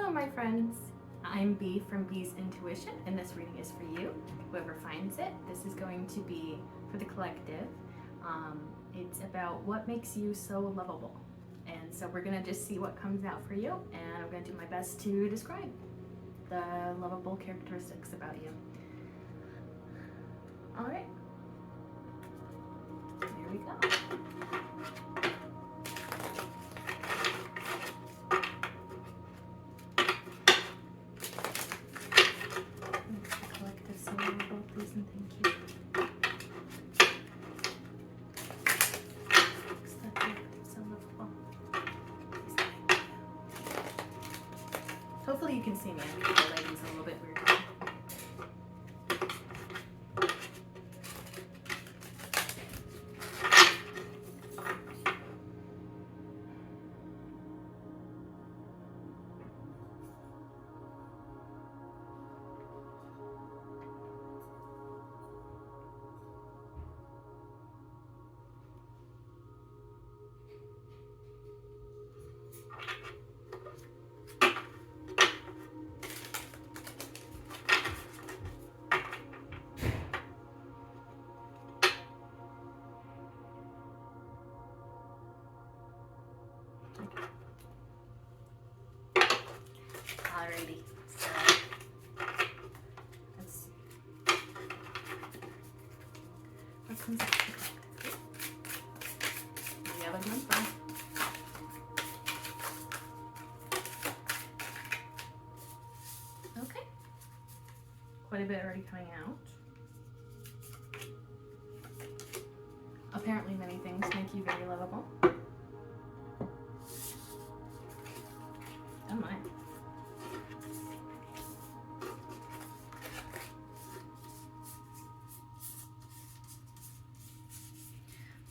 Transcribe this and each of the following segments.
Hello my friends, I'm Bee from Bee's Intuition and this reading is for you, whoever finds it. This is going to be for the collective. It's about what makes you so lovable. And so we're going to just see what comes out for you, and I'm going to do my best to describe the lovable characteristics about you. Alright, there we go. Collective so lovable, please and thank you. Hopefully you can see me. I think the lighting's a little bit weird. Alrighty, so let's see. What comes up? The other number. Okay. Quite a bit already coming out. Apparently many things make you very lovable. Oh my.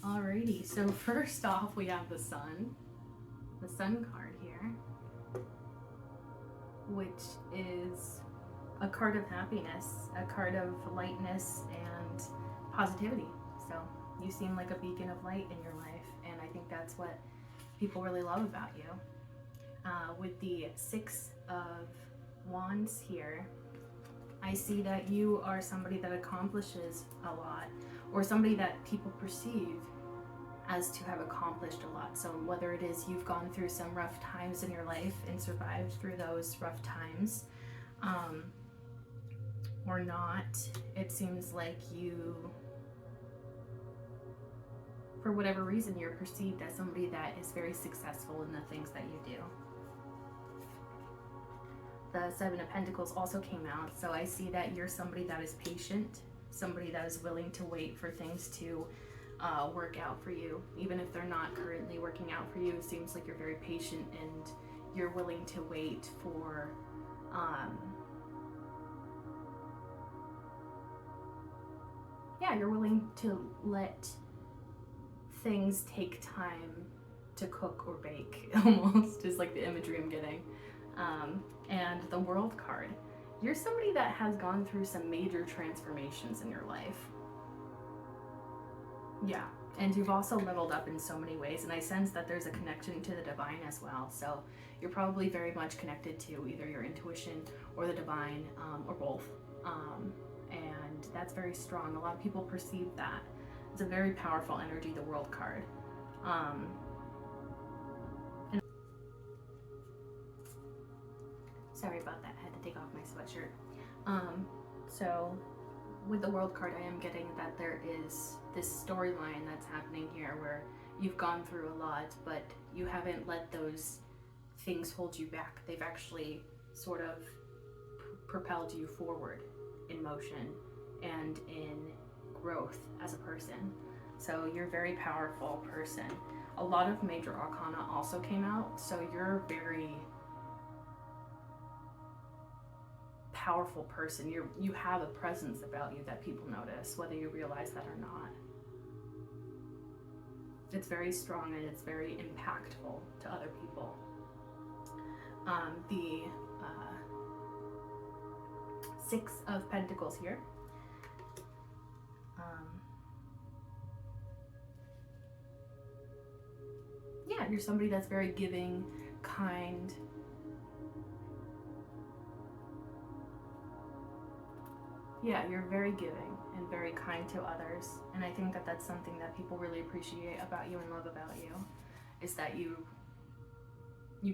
Alrighty, so first off we have the Sun card here, which is a card of happiness, a card of lightness and positivity. So you seem like a beacon of light in your life, and I think that's what people really love about you. With the Six of Wands here, I see that you are somebody that accomplishes a lot, or somebody that people perceive as to have accomplished a lot. So whether it is you've gone through some rough times in your life and survived through those rough times, or not, it seems like you, for whatever reason, you're perceived as somebody that is very successful in the things that you do. The Seven of Pentacles also came out, so I see that you're somebody that is patient, somebody that is willing to wait for things to work out for you. Even if they're not currently working out for you, it seems like you're very patient and you're willing to wait for you're willing to let things take time to cook or bake, almost is like the imagery I'm getting. And the World card, you're somebody that has gone through some major transformations in your life. Yeah, and you've also leveled up in so many ways, and I sense that there's a connection to the divine as well. So you're probably very much connected to either your intuition or the divine, or both. And that's very strong. A lot of people perceive that. It's a very powerful energy, the World card. Sorry about that, I had to take off my sweatshirt. So with the World card, I am getting that there is this storyline that's happening here where you've gone through a lot, but you haven't let those things hold you back. They've actually sort of propelled you forward in motion and in growth as a person. So you're a very powerful person. A lot of major arcana also came out, so you're a very powerful person. You have a presence about you that people notice, whether you realize that or not. It's very strong and it's very impactful to other people. The Six of Pentacles here. Yeah, you're somebody that's very giving, kind, yeah, you're very giving and very kind to others. And I think that that's something that people really appreciate about you and love about you, is that you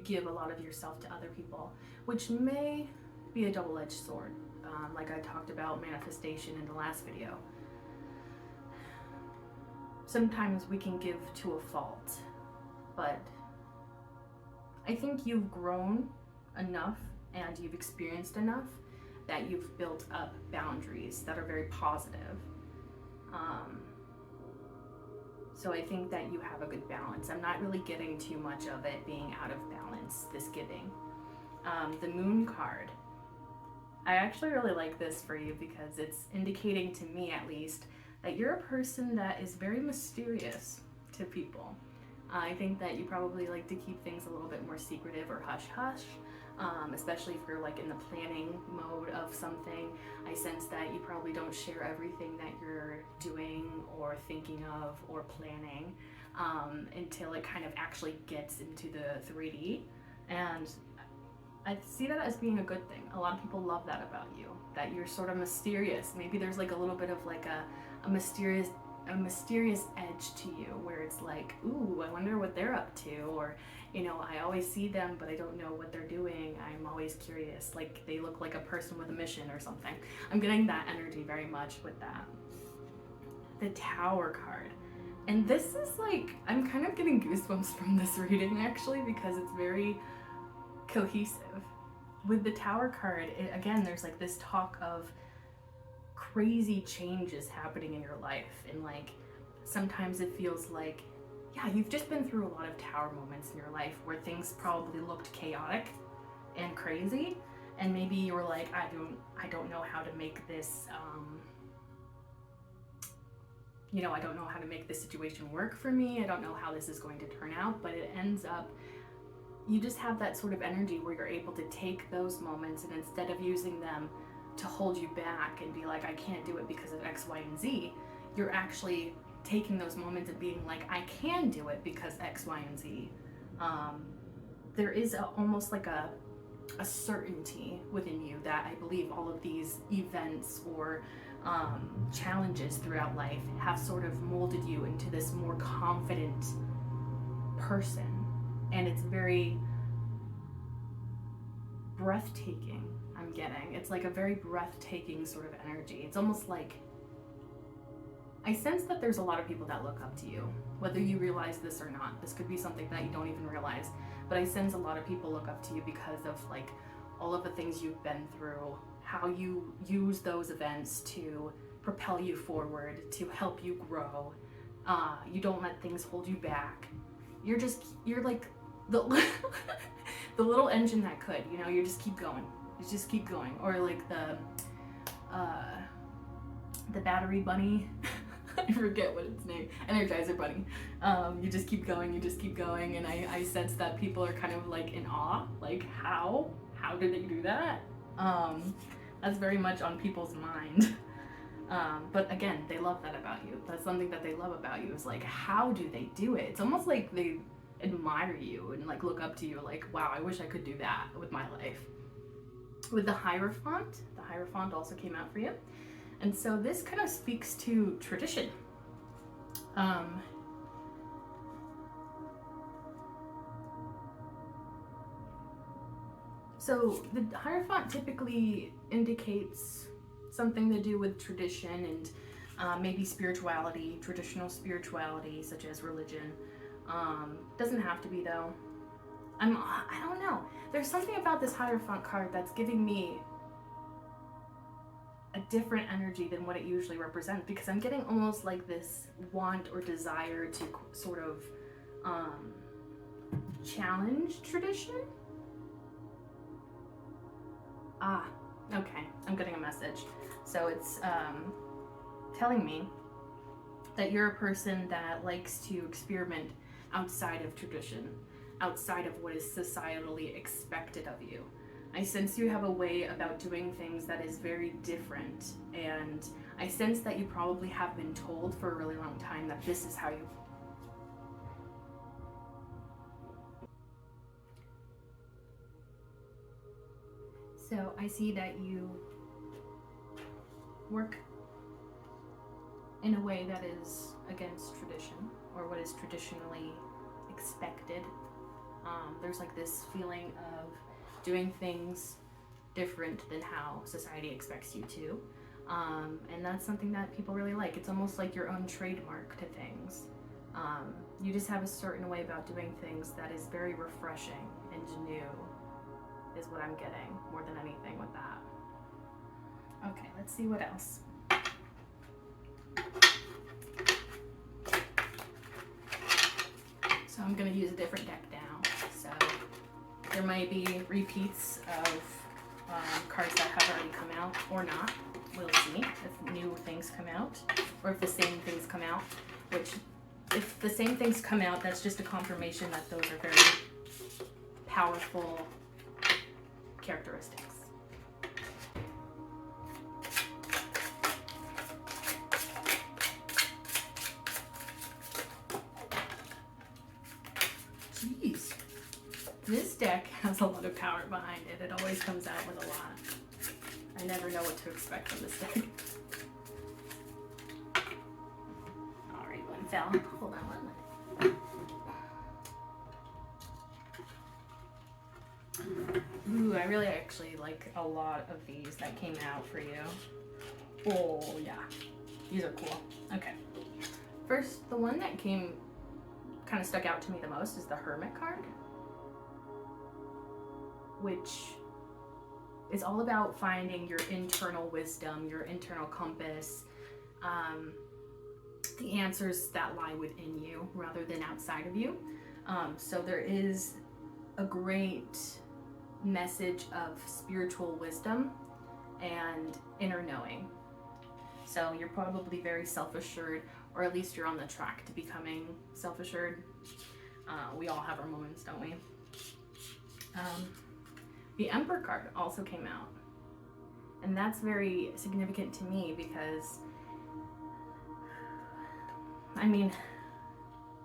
give a lot of yourself to other people, which may be a double-edged sword. Like I talked about manifestation in the last video. Sometimes we can give to a fault, but I think you've grown enough and you've experienced enough that you've built up boundaries that are very positive. So I think that you have a good balance. I'm not really getting too much of it being out of balance, this giving. The moon card. I actually really like this for you because it's indicating to me, at least, that you're a person that is very mysterious to people. I think that you probably like to keep things a little bit more secretive or hush-hush, especially if you're like in the planning mode of something. I sense that you probably don't share everything that you're doing or thinking of or planning until it kind of actually gets into the 3D. And I see that as being a good thing. A lot of people love that about you, that you're sort of mysterious. Maybe there's like a little bit of like a mysterious edge to you where it's like, ooh, I wonder what they're up to, or you know, I always see them but I don't know what they're doing. I'm always curious, like they look like a person with a mission or something. I'm getting that energy very much with that. The Tower card. And this is like, I'm kind of getting goosebumps from this reading actually, because it's very cohesive. With the Tower card, again, there's like this talk of crazy changes happening in your life, and like sometimes it feels like, yeah, you've just been through a lot of tower moments in your life where things probably looked chaotic and crazy, and maybe you were like, I don't know how to make this I don't know how to make this situation work for me. I don't know how this is going to turn out, but it ends up, you just have that sort of energy where you're able to take those moments, and instead of using them to hold you back and be like, I can't do it because of X, Y, and Z, you're actually taking those moments and being like, I can do it because X, Y, and Z. There is almost like a certainty within you that I believe all of these events or challenges throughout life have sort of molded you into this more confident person. And it's very breathtaking, I'm getting. It's like a very breathtaking sort of energy. It's almost like, I sense that there's a lot of people that look up to you, whether you realize this or not. This could be something that you don't even realize, but I sense a lot of people look up to you because of like all of the things you've been through, how you use those events to propel you forward, to help you grow. You don't let things hold you back. You're like the the little engine that could, you just keep going. You just keep going. Or like the battery bunny. I forget what its name. Energizer bunny. You just keep going, and I sense that people are kind of like in awe, like how did they do that? That's very much on people's mind. But again, they love that about you. That's something that they love about you, is like, how do they do it? It's almost like they admire you and like look up to you, like, wow, I wish I could do that with my life. With the Hierophant also came out for you. And so this kind of speaks to tradition. So the Hierophant typically indicates something to do with tradition and maybe spirituality, traditional spirituality, such as religion. Doesn't have to be though. I don't know. There's something about this Hierophant card that's giving me a different energy than what it usually represents, because I'm getting almost like this want or desire to sort of challenge tradition. Okay, I'm getting a message. So it's telling me that you're a person that likes to experiment outside of tradition, outside of what is societally expected of you. I sense you have a way about doing things that is very different, and I sense that you probably have been told for a really long time that this is how you... So I see that you work in a way that is against tradition or what is traditionally expected. There's like this feeling of doing things different than how society expects you to. And that's something that people really like. It's almost like your own trademark to things. You just have a certain way about doing things that is very refreshing and new, is what I'm getting more than anything with that. Okay, let's see what else. So I'm going to use a different deck now. So there might be repeats of cards that have already come out or not. We'll see if new things come out or if the same things come out, which if the same things come out, that's just a confirmation that those are very powerful characteristics. Jeez. This deck has a lot of power behind it. It always comes out with a lot. I never know what to expect from this deck. Alright, one fell. Hold on 1 minute. Ooh, I really actually like a lot of these that came out for you. Oh, yeah. These are cool. Okay. First, the one that kind of stuck out to me the most is the Hermit card, which is all about finding your internal wisdom, your internal compass, the answers that lie within you rather than outside of you. So there is a great message of spiritual wisdom and inner knowing. So you're probably very self-assured, or at least you're on the track to becoming self-assured. We all have our moments, don't we? The Emperor card also came out, and that's very significant to me because, I mean,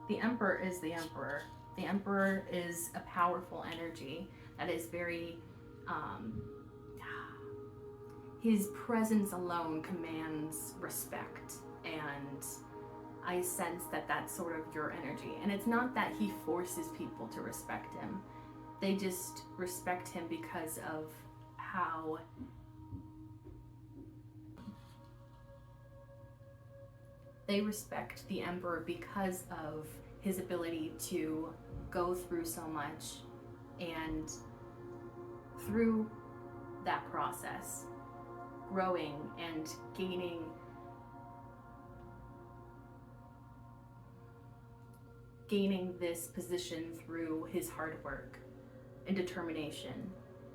the Emperor is the Emperor. The Emperor is a powerful energy that is very, his presence alone commands respect, and I sense that that's sort of your energy. And it's not that he forces people to respect him. They just respect him because of how they respect the Emperor because of his ability to go through so much, and through that process, growing and gaining this position through his hard work and determination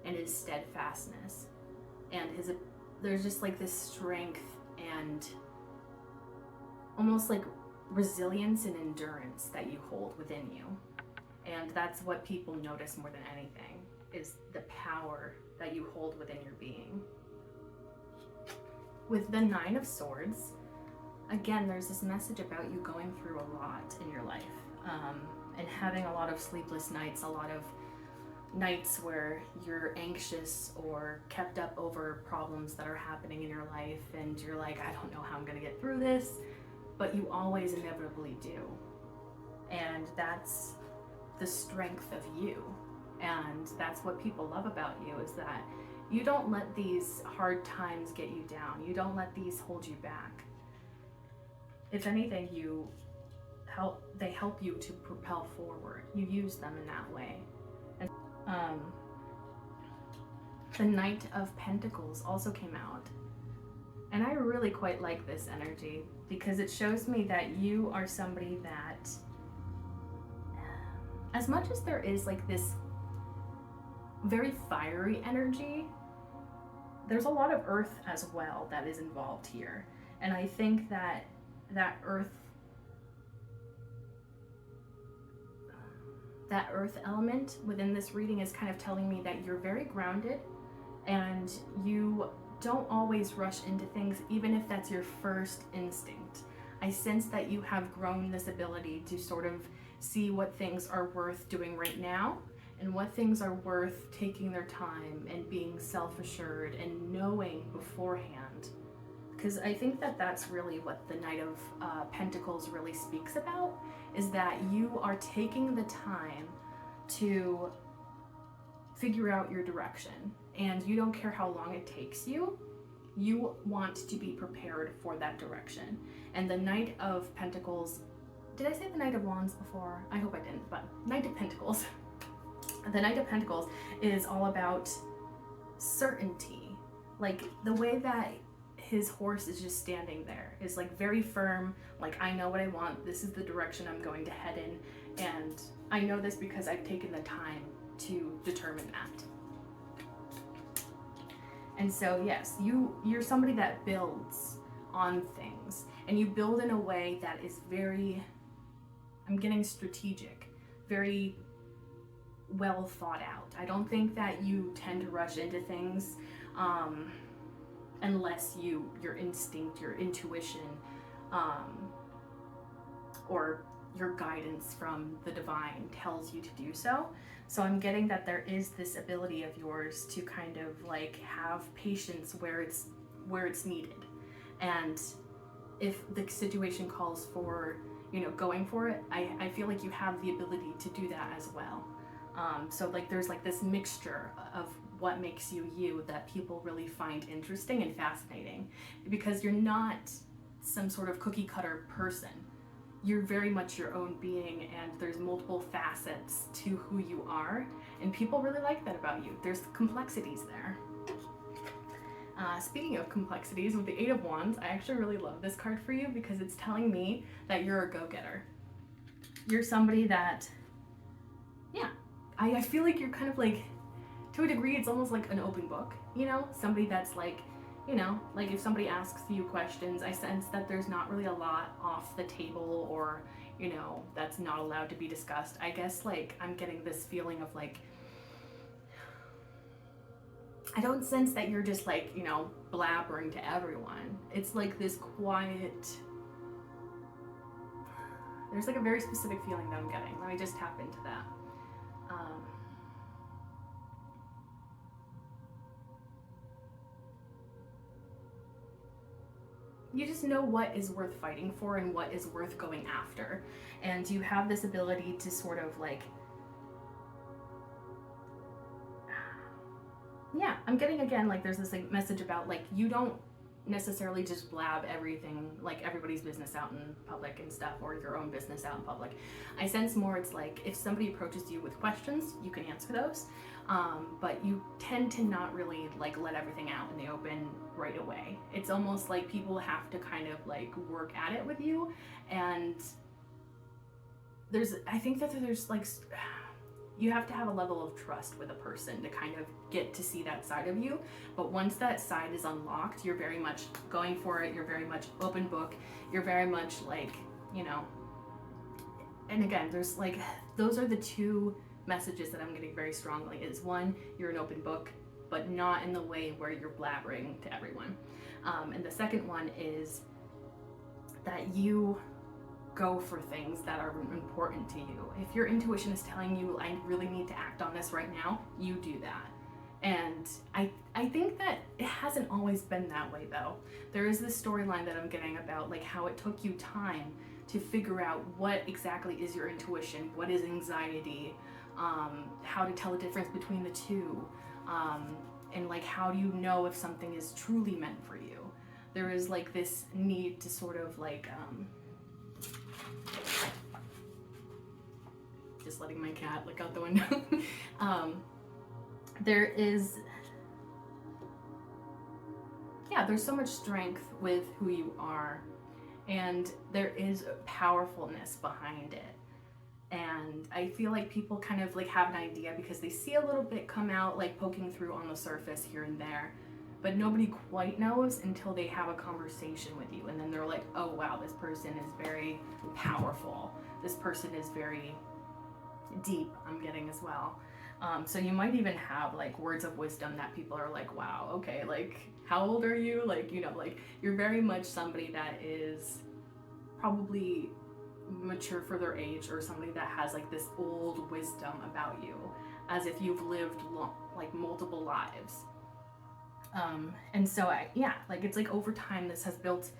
and his steadfastness, and there's just like this strength and almost like resilience and endurance that you hold within you. And that's what people notice more than anything, is the power that you hold within your being. With the Nine of Swords, again, there's this message about you going through a lot in your life, and having a lot of sleepless nights, a lot of nights where you're anxious or kept up over problems that are happening in your life, and you're like, I don't know how I'm gonna get through this, but you always inevitably do. And that's the strength of you, and that's what people love about you, is that you don't let these hard times get you down. You don't let these hold you back. If anything, they help you to propel forward. You use them in that way. And the Knight of Pentacles also came out, and I really quite like this energy because it shows me that you are somebody that, as much as there is like this very fiery energy, there's a lot of earth as well that is involved here. And I think that earth element within this reading is kind of telling me that you're very grounded, and you don't always rush into things, even if that's your first instinct. I sense that you have grown this ability to sort of see what things are worth doing right now and what things are worth taking their time and being self-assured and knowing beforehand because I think that that's really what the Knight of Pentacles really speaks about, is that you are taking the time to figure out your direction, and you don't care how long it takes you. You want to be prepared for that direction. And the Knight of Pentacles, did I say the Knight of Wands before? I hope I didn't, but Knight of Pentacles. The Knight of Pentacles is all about certainty. Like the way that his horse is just standing there is like very firm, like I know what I want, this is the direction I'm going to head in, and I know this because I've taken the time to determine that. And so yes, you're somebody that builds on things, and you build in a way that is very, I'm getting strategic, very well thought out. I don't think that you tend to rush into things unless your instinct, your intuition, or your guidance from the divine tells you to do so. So I'm getting that there is this ability of yours to kind of like have patience where it's needed. And if the situation calls for, you know, going for it, I feel like you have the ability to do that as well. So like there's like this mixture of what makes you you that people really find interesting and fascinating, because you're not some sort of cookie cutter person. You're very much your own being, and there's multiple facets to who you are, and people really like that about you. There's complexities there. Speaking of complexities, with the Eight of Wands, I actually really love this card for you because it's telling me that you're a go-getter. You're somebody that, yeah, I feel like you're kind of like, to a degree, it's almost like an open book, you know? Somebody that's like, you know, like if somebody asks you questions, I sense that there's not really a lot off the table, or, you know, that's not allowed to be discussed. I guess like I'm getting this feeling of like, I don't sense that you're just like, you know, blabbering to everyone. It's like this quiet, there's like a very specific feeling that I'm getting. Let me just tap into that. You just know what is worth fighting for and what is worth going after. And you have this ability to sort of like, yeah, I'm getting again, like there's this like message about like, you don't necessarily just blab everything, like everybody's business out in public and stuff, or your own business out in public. I sense more it's like if somebody approaches you with questions, you can answer those, but you tend to not really like let everything out in the open right away. It's almost like people have to kind of like work at it with you, and I think that there's like, you have to have a level of trust with a person to kind of get to see that side of you. But once that side is unlocked, you're very much going for it. You're very much open book. You're very much like, you know, and again, there's like, those are the two messages that I'm getting very strongly is one, you're an open book, but not in the way where you're blabbering to everyone. And the second one is that you go for things that are important to you. If your intuition is telling you, I really need to act on this right now, you do that. And I think that it hasn't always been that way though. There is this storyline that I'm getting about like how it took you time to figure out what exactly is your intuition, what is anxiety, how to tell the difference between the two, and like how do you know if something is truly meant for you. There is like this need to sort of like, just letting my cat look out the window. There is, yeah, there's so much strength with who you are, and there is powerfulness behind it. And I feel like people kind of like have an idea because they see a little bit come out like poking through on the surface here and there, but nobody quite knows until they have a conversation with you, and then they're like, oh wow, this person is very powerful. This person is very deep, I'm getting as well. So you might even have like words of wisdom that people are like, wow, okay, like how old are you? Like, you know, like you're very much somebody that is probably mature for their age, or somebody that has like this old wisdom about you, as if you've lived like multiple lives. And so like it's like over time this has built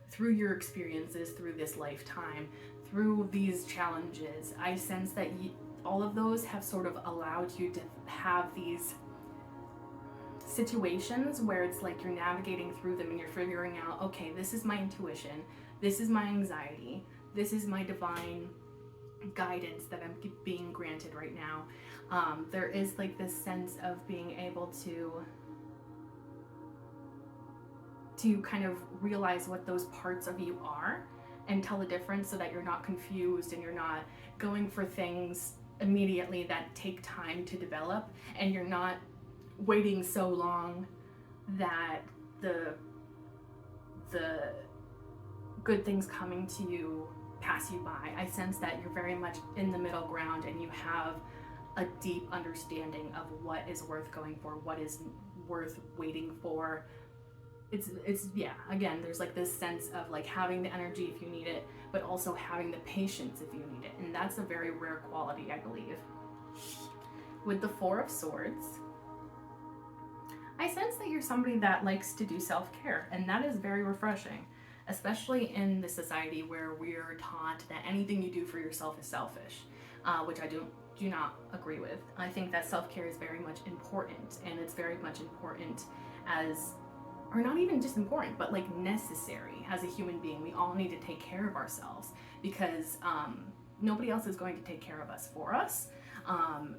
through your experiences, through this lifetime, through these challenges. I sense that all of those have sort of allowed you to have these situations where it's like you're navigating through them and you're figuring out, okay, this is my intuition, this is my anxiety, this is my divine guidance that I'm being granted right now. There is like this sense of being able to kind of realize what those parts of you are and tell the difference so that you're not confused and you're not going for things immediately that take time to develop, and you're not waiting so long that the good things coming to you pass you by. I sense that you're very much in the middle ground and you have a deep understanding of what is worth going for, what is worth waiting for. It's yeah, again, there's like this sense of like having the energy if you need it, but also having the patience if you need it. And that's a very rare quality, I believe. With the Four of Swords, I sense that you're somebody that likes to do self-care, and that is very refreshing, especially in the society where we're taught that anything you do for yourself is selfish, which I do not agree with. I think that self-care is very much important, and it's very much important as, or not even just important, but like necessary as a human being. We all need to take care of ourselves because nobody else is going to take care of us for us.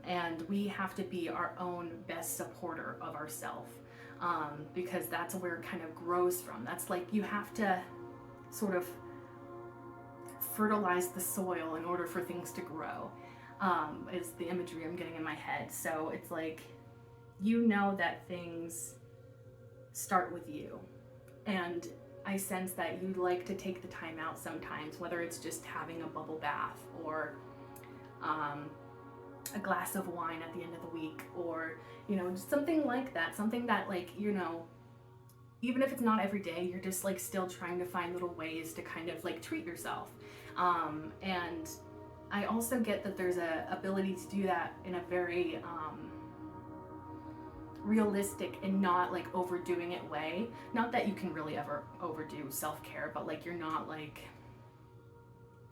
And we have to be our own best supporter of ourselves, because that's where it kind of grows from. That's like you have to sort of fertilize the soil in order for things to grow, is the imagery I'm getting in my head. So it's like, you know that things start with you, and I sense that you'd like to take the time out sometimes, whether it's just having a bubble bath or a glass of wine at the end of the week, or just something like that, something that like even if it's not every day, you're just like still trying to find little ways to kind of like treat yourself. And I also get that there's a ability to do that in a very realistic and not like overdoing it way. Not that you can really ever overdo self-care, but like you're not like,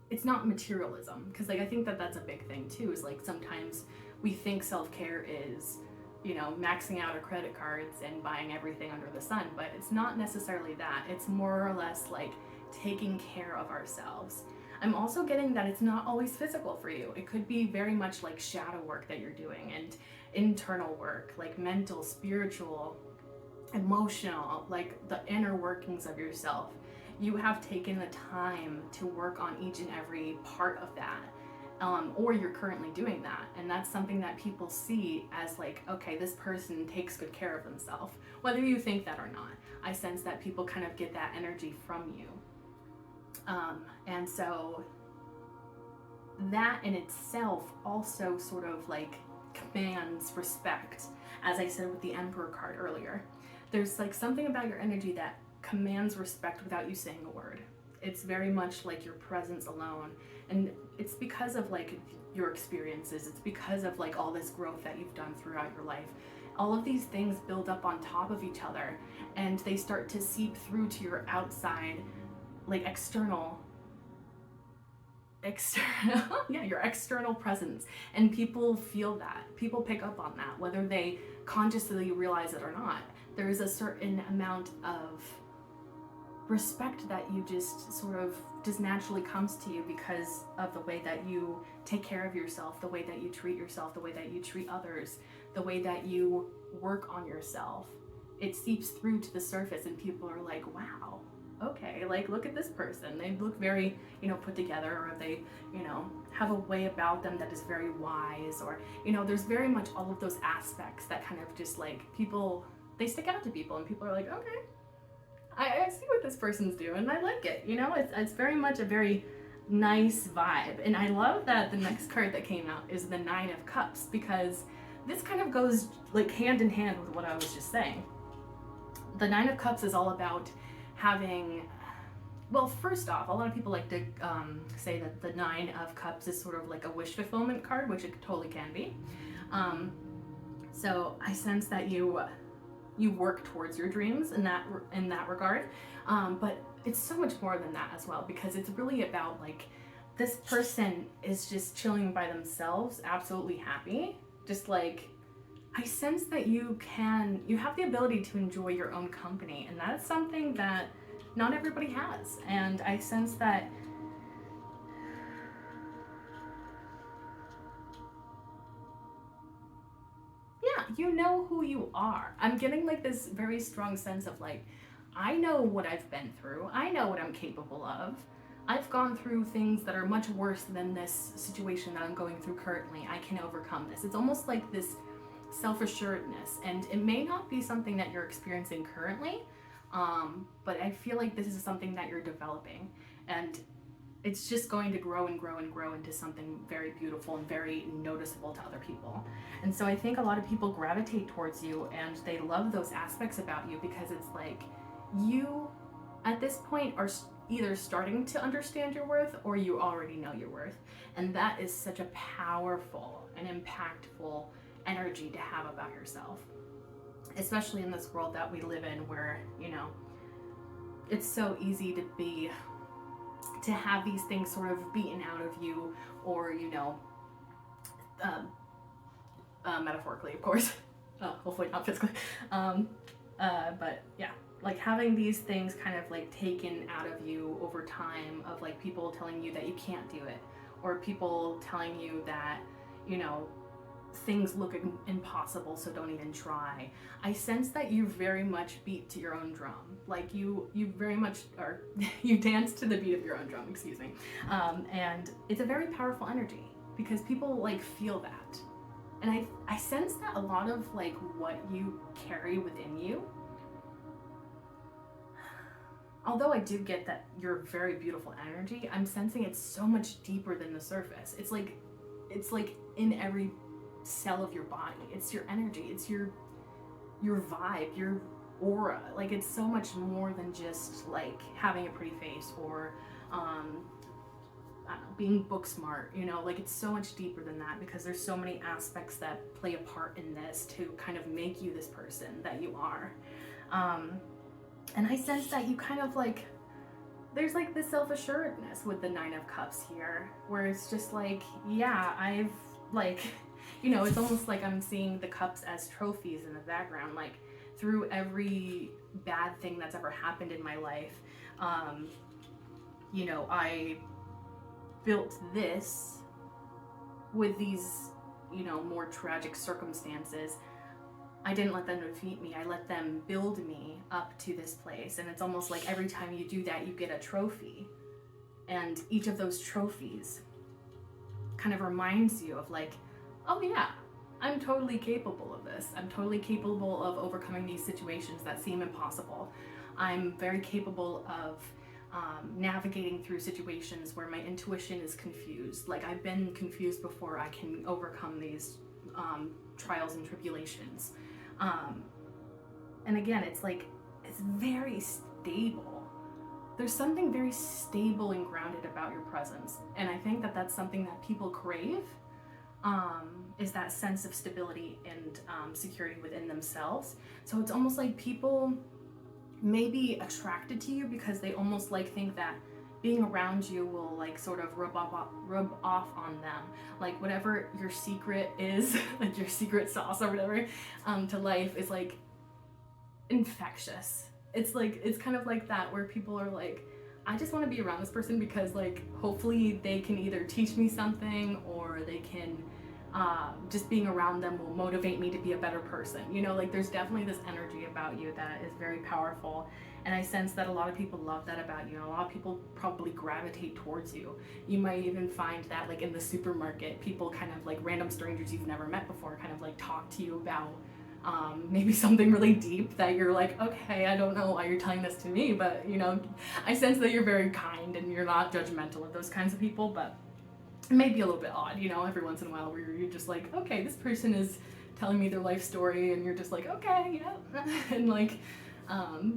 it's not materialism, because like I think that that's a big thing too, is like sometimes we think self-care is maxing out our credit cards and buying everything under the sun, but it's not necessarily that. It's more or less like taking care of ourselves. I'm also getting that it's not always physical for you. It could be very much like shadow work that you're doing, and internal work, like mental, spiritual, emotional, like the inner workings of yourself. You have taken the time to work on each and every part of that, or you're currently doing that, and that's something that people see as like, okay, this person takes good care of themselves, whether you think that or not. I sense that people kind of get that energy from you, and so that in itself also sort of like commands respect. As I said with the Emperor card earlier, there's like something about your energy that commands respect without you saying a word. It's very much like your presence alone, and it's because of like your experiences, it's because of like all this growth that you've done throughout your life. All of these things build up on top of each other, and they start to seep through to your outside, like external yeah, your external presence, and people feel that, people pick up on that, whether they consciously realize it or not. There is a certain amount of respect that you just sort of just naturally comes to you because of the way that you take care of yourself, the way that you treat yourself, the way that you treat others, the way that you work on yourself. It seeps through to the surface, and people are like, wow, okay, like look at this person, they look very put together, or they have a way about them that is very wise, or there's very much all of those aspects that kind of just like people, they stick out to people, and people are like, okay, I see what this person's doing, I like it. It's very much a very nice vibe. And I love that the next card that came out is the Nine of Cups, because this kind of goes like hand in hand with what I was just saying. The Nine of Cups is all about having, well, first off, a lot of people like to say that the Nine of Cups is sort of like a wish fulfillment card, which it totally can be. So I sense that you you work towards your dreams in that regard. But it's so much more than that as well, because it's really about like this person is just chilling by themselves, absolutely happy. Just like, I sense that you have the ability to enjoy your own company, and that's something that not everybody has. And I sense that yeah, you know who you are. I'm getting like this very strong sense of like, I know what I've been through. I know what I'm capable of. I've gone through things that are much worse than this situation that I'm going through currently. I can overcome this. It's almost like this self-assuredness, and it may not be something that you're experiencing currently, but I feel like this is something that you're developing, and it's just going to grow and grow and grow into something very beautiful and very noticeable to other people. And so I think a lot of people gravitate towards you and they love those aspects about you, because it's like you at this point are either starting to understand your worth or you already know your worth. And that is such a powerful and impactful energy to have about yourself, especially in this world that we live in, where, you know, it's so easy to have these things sort of beaten out of you, or, you know, metaphorically, of course, hopefully not physically, but yeah, like having these things kind of like taken out of you over time, of like people telling you that you can't do it, or people telling you that, you know, things look impossible, so don't even try. I sense that you very much beat to your own drum. Like you very much are, you dance to the beat of your own drum, excuse me. And it's a very powerful energy, because people like feel that. And I sense that a lot of like what you carry within you, although I do get that you're very beautiful energy, I'm sensing it's so much deeper than the surface. It's like in every cell of your body. It's your energy, it's your vibe, your aura. Like, it's so much more than just like having a pretty face, or I don't know, being book smart, you know. Like, it's so much deeper than that, because there's so many aspects that play a part in this to kind of make you this person that you are. And I sense that you kind of like, there's like this self-assuredness with the Nine of Cups here, where it's just like, yeah, I've like, you know, it's almost like I'm seeing the cups as trophies in the background, like through every bad thing that's ever happened in my life. You know, I built this with these, you know, more tragic circumstances. I didn't let them defeat me. I let them build me up to this place. And it's almost like every time you do that, you get a trophy. And each of those trophies kind of reminds you of like, oh yeah, I'm totally capable of this. I'm totally capable of overcoming these situations that seem impossible. I'm very capable of navigating through situations where my intuition is confused. Like, I've been confused before. I can overcome these trials and tribulations. And again, it's like, it's very stable. There's something very stable and grounded about your presence. And I think that that's something that people crave, is that sense of stability and security within themselves. So it's almost like people may be attracted to you because they almost like think that being around you will like sort of rub off on them. Like, whatever your secret is, like your secret sauce or whatever, to life is like infectious. It's like, it's kind of like that, where people are like, I just want to be around this person because like hopefully they can either teach me something, or they can just being around them will motivate me to be a better person. You know, like, there's definitely this energy about you that is very powerful. And I sense that a lot of people love that about you. A lot of people probably gravitate towards you. You might even find that like in the supermarket, people kind of like, random strangers you've never met before kind of like talk to you about maybe something really deep that you're like, okay, I don't know why you're telling this to me, but you know, I sense that you're very kind and you're not judgmental of those kinds of people. But it may be a little bit odd, you know, every once in a while, where you're just like, okay, this person is telling me their life story, and you're just like, okay, yeah. And like,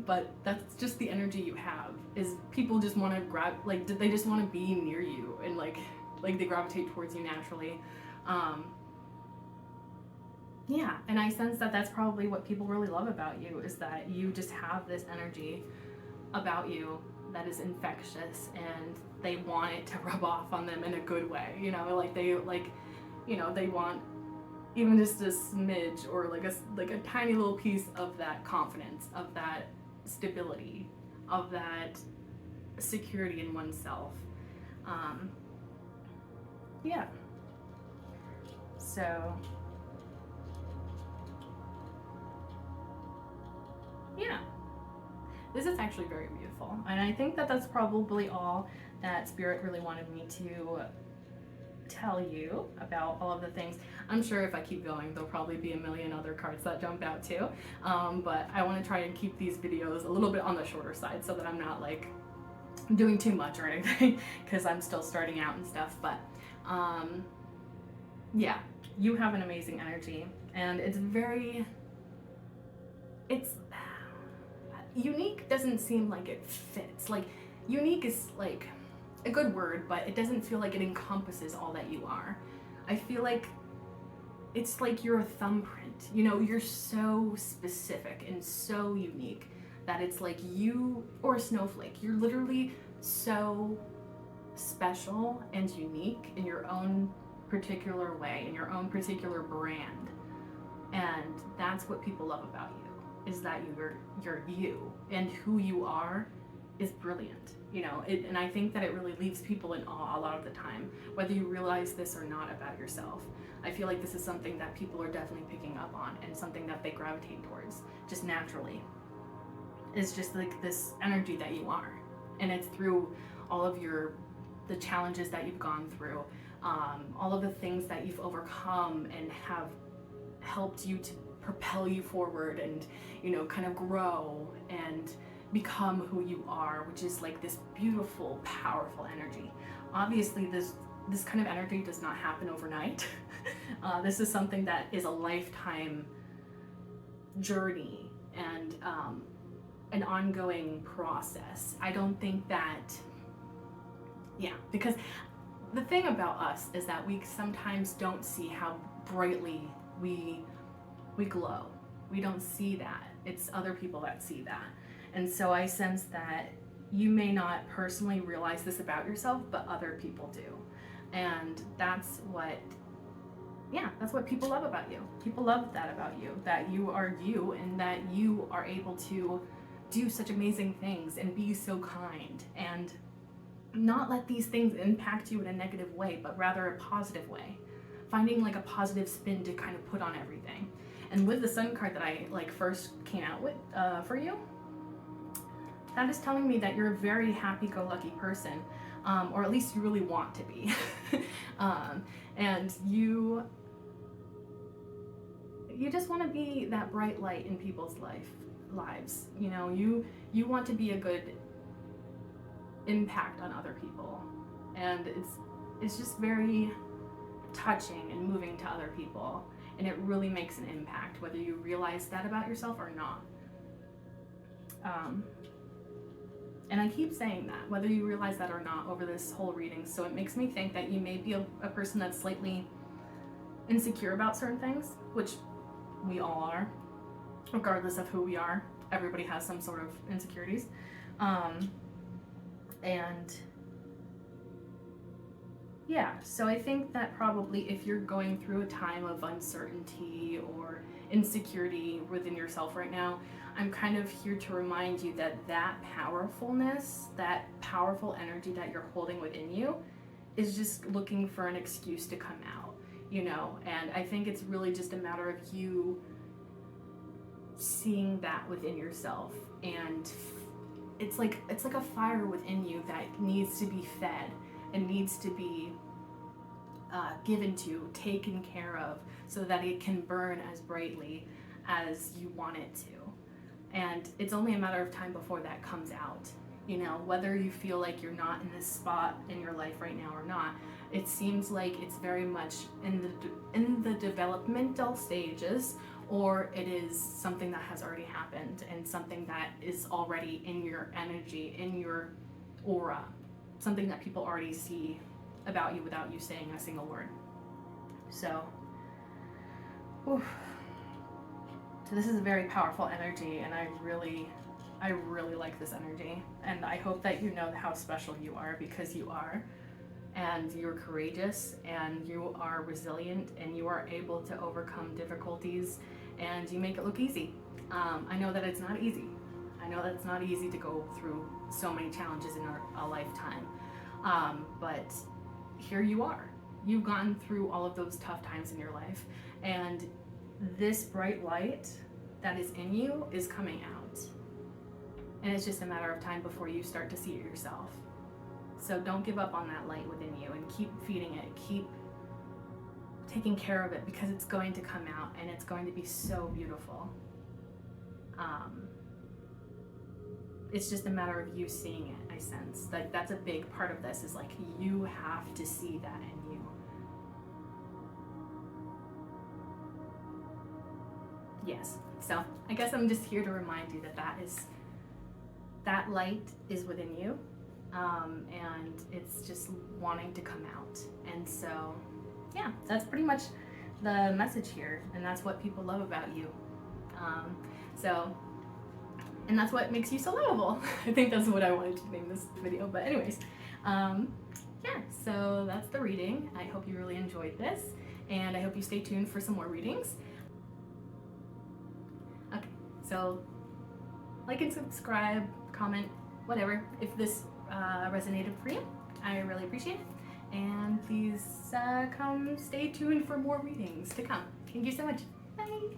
but that's just the energy you have, is people just want to like, they just want to be near you, and like they gravitate towards you naturally. Yeah, and I sense that that's probably what people really love about you, is that you just have this energy about you that is infectious, and they want it to rub off on them in a good way. Like they want even just a smidge, or like a tiny little piece of that confidence, of that stability, of that security in oneself. Um, yeah. So yeah, this is actually very beautiful, and I think that that's probably all that Spirit really wanted me to tell you about all of the things. I'm sure if I keep going, there'll probably be a million other cards that jump out too. But I want to try and keep these videos a little bit on the shorter side, so that I'm not like doing too much or anything, because I'm still starting out and stuff. But yeah, you have an amazing energy, and it's unique. Doesn't seem like it fits. Like, unique is like a good word, but it doesn't feel like it encompasses all that you are. I feel like it's like you're a thumbprint. You're so specific and so unique that it's like you, or a snowflake. You're literally so special and unique in your own particular way, in your own particular brand. And that's what people love about you, is that you're you, and who you are is brilliant. And I think that it really leaves people in awe a lot of the time, whether you realize this or not about yourself. I feel like this is something that people are definitely picking up on, and something that they gravitate towards just naturally. It's just like this energy that you are, and it's through all of the challenges that you've gone through, all of the things that you've overcome and have helped you to propel you forward, and kind of grow and become who you are, which is like this beautiful, powerful energy. Obviously, this kind of energy does not happen overnight. This is something that is a lifetime journey, and an ongoing process. I don't think that, because the thing about us is that we sometimes don't see how brightly we glow. We don't see that. It's other people that see that. And so I sense that you may not personally realize this about yourself, but other people do. And that's what people love about you. People love that about you, that you are you, and that you are able to do such amazing things and be so kind, and not let these things impact you in a negative way, but rather a positive way. Finding like a positive spin to kind of put on everything. And with the Sun card that I first came out with for you, that is telling me that you're a very happy-go-lucky person, or at least you really want to be. And you just want to be that bright light in people's lives. You want to be a good impact on other people, and it's just very touching and moving to other people, and it really makes an impact, whether you realize that about yourself or not. And I keep saying that, whether you realize that or not, over this whole reading. So it makes me think that you may be a person that's slightly insecure about certain things, which we all are, regardless of who we are. Everybody has some sort of insecurities. And yeah, so I think that probably if you're going through a time of uncertainty or insecurity within yourself right now, I'm kind of here to remind you that powerfulness, that powerful energy that you're holding within you, is just looking for an excuse to come out, and I think it's really just a matter of you seeing that within yourself, and it's like a fire within you that needs to be fed and needs to be given to, taken care of, so that it can burn as brightly as you want it to. And it's only a matter of time before that comes out. Whether you feel like you're not in this spot in your life right now or not, it seems like it's very much in the developmental stages, or it is something that has already happened, and something that is already in your energy, in your aura, something that people already see about you without you saying a single word. So, So this is a very powerful energy, and I really like this energy. And I hope that you know how special you are, because you are. And you're courageous, and you are resilient, and you are able to overcome difficulties, and you make it look easy. I know that it's not easy. I know that it's not easy to go through so many challenges in a lifetime. But here you are. You've gone through all of those tough times in your life, and this bright light that is in you is coming out. And it's just a matter of time before you start to see it yourself. So don't give up on that light within you, and keep feeding it. Keep taking care of it, because it's going to come out, and it's going to be so beautiful. It's just a matter of you seeing it, I sense. Like, that's a big part of this, is like, you have to see that in you. Yes. So I guess I'm just here to remind you that light is within you. And it's just wanting to come out. And so, yeah, that's pretty much the message here, and that's what people love about you. And that's what makes you so lovable. I think that's what I wanted to name this video, but anyways, yeah, so that's the reading. I hope you really enjoyed this, and I hope you stay tuned for some more readings. Okay, so like and subscribe, comment, whatever, if this resonated for you. I really appreciate it, and please come stay tuned for more readings to come. Thank you so much. Bye.